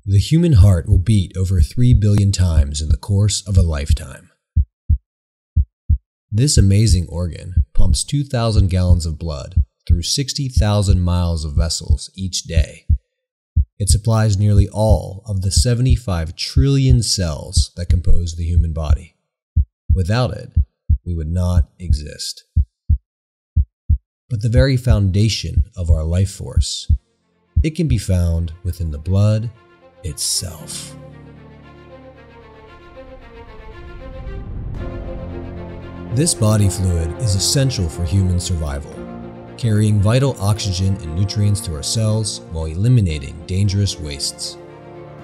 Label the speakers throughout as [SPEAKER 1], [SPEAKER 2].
[SPEAKER 1] The human heart will beat over 3 billion times in the course of a lifetime. This amazing organ pumps 2,000 gallons of blood through 60,000 miles of vessels each day. It supplies nearly all of the 75 trillion cells that compose the human body. Without it, we would not exist. But the very foundation of our life force, it can be found within the blood itself. This body fluid is essential for human survival, carrying vital oxygen and nutrients to our cells while eliminating dangerous wastes.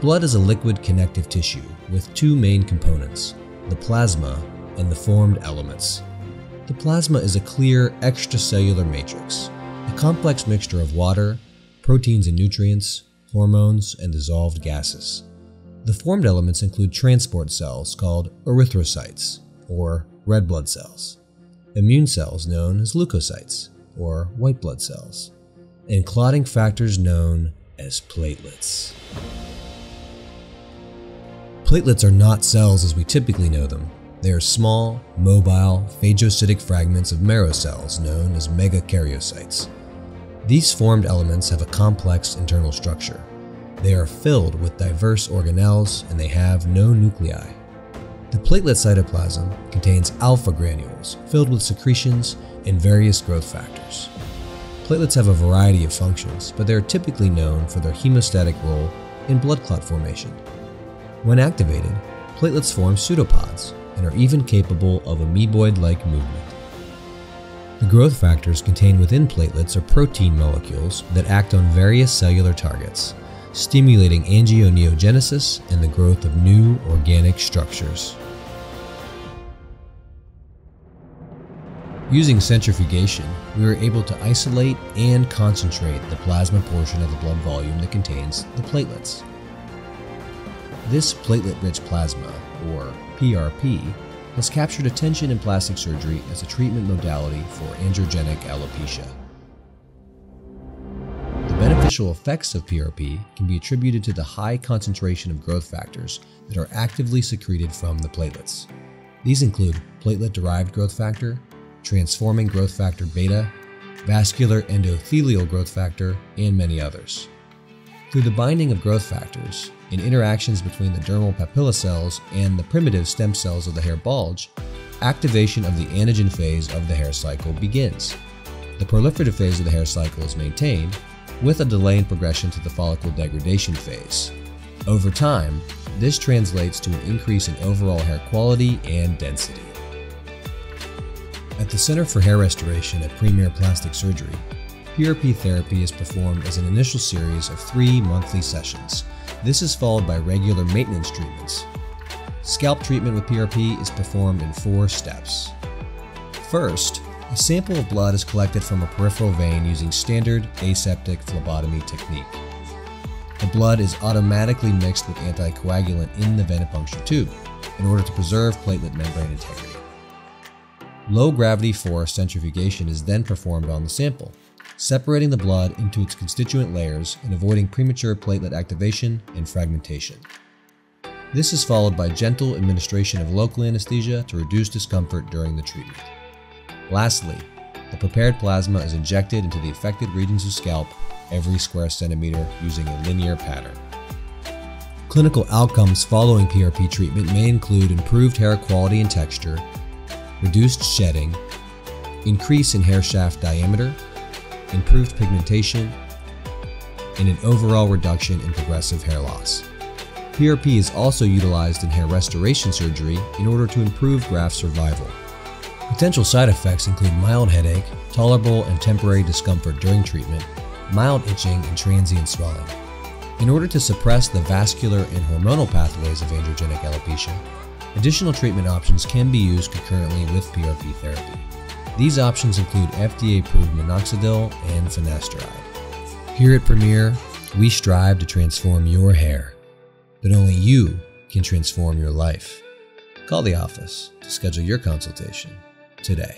[SPEAKER 1] Blood is a liquid connective tissue with two main components, the plasma and the formed elements. The plasma is a clear extracellular matrix, a complex mixture of water, proteins and nutrients, hormones, and dissolved gases. The formed elements include transport cells called erythrocytes, or red blood cells, immune cells known as leukocytes, or white blood cells, and clotting factors known as platelets. Platelets are not cells as we typically know them. They are small, mobile, phagocytic fragments of marrow cells known as megakaryocytes. These formed elements have a complex internal structure. They are filled with diverse organelles and they have no nuclei. The platelet cytoplasm contains alpha granules filled with secretions and various growth factors. Platelets have a variety of functions, but they are typically known for their hemostatic role in blood clot formation. When activated, platelets form pseudopods and are even capable of amoeboid-like movement. The growth factors contained within platelets are protein molecules that act on various cellular targets, stimulating angioneogenesis and the growth of new organic structures. Using centrifugation, we are able to isolate and concentrate the plasma portion of the blood volume that contains the platelets. This platelet-rich plasma, or PRP, has captured attention in plastic surgery as a treatment modality for androgenic alopecia. The beneficial effects of PRP can be attributed to the high concentration of growth factors that are actively secreted from the platelets. These include platelet-derived growth factor, transforming growth factor beta, vascular endothelial growth factor, and many others. Through the binding of growth factors, in interactions between the dermal papilla cells and the primitive stem cells of the hair bulge, activation of the anagen phase of the hair cycle begins. The proliferative phase of the hair cycle is maintained, with a delay in progression to the follicle degradation phase. Over time, this translates to an increase in overall hair quality and density. At the Center for Hair Restoration at Premier Plastic Surgery, PRP therapy is performed as an initial series of 3 monthly sessions. This is followed by regular maintenance treatments. Scalp treatment with PRP is performed in 4 steps. First, a sample of blood is collected from a peripheral vein using standard aseptic phlebotomy technique. The blood is automatically mixed with anticoagulant in the venipuncture tube in order to preserve platelet membrane integrity. Low-gravity force centrifugation is then performed on the sample, separating the blood into its constituent layers and avoiding premature platelet activation and fragmentation. This is followed by gentle administration of local anesthesia to reduce discomfort during the treatment. Lastly, the prepared plasma is injected into the affected regions of scalp every square centimeter using a linear pattern. Clinical outcomes following PRP treatment may include improved hair quality and texture, reduced shedding, increase in hair shaft diameter, improved pigmentation, and an overall reduction in progressive hair loss. PRP is also utilized in hair restoration surgery in order to improve graft survival. Potential side effects include mild headache, tolerable and temporary discomfort during treatment, mild itching, and transient swelling. In order to suppress the vascular and hormonal pathways of androgenic alopecia, additional treatment options can be used concurrently with PRP therapy. These options include FDA-approved minoxidil and finasteride. Here at Premier, we strive to transform your hair, but only you can transform your life. Call the office to schedule your consultation today.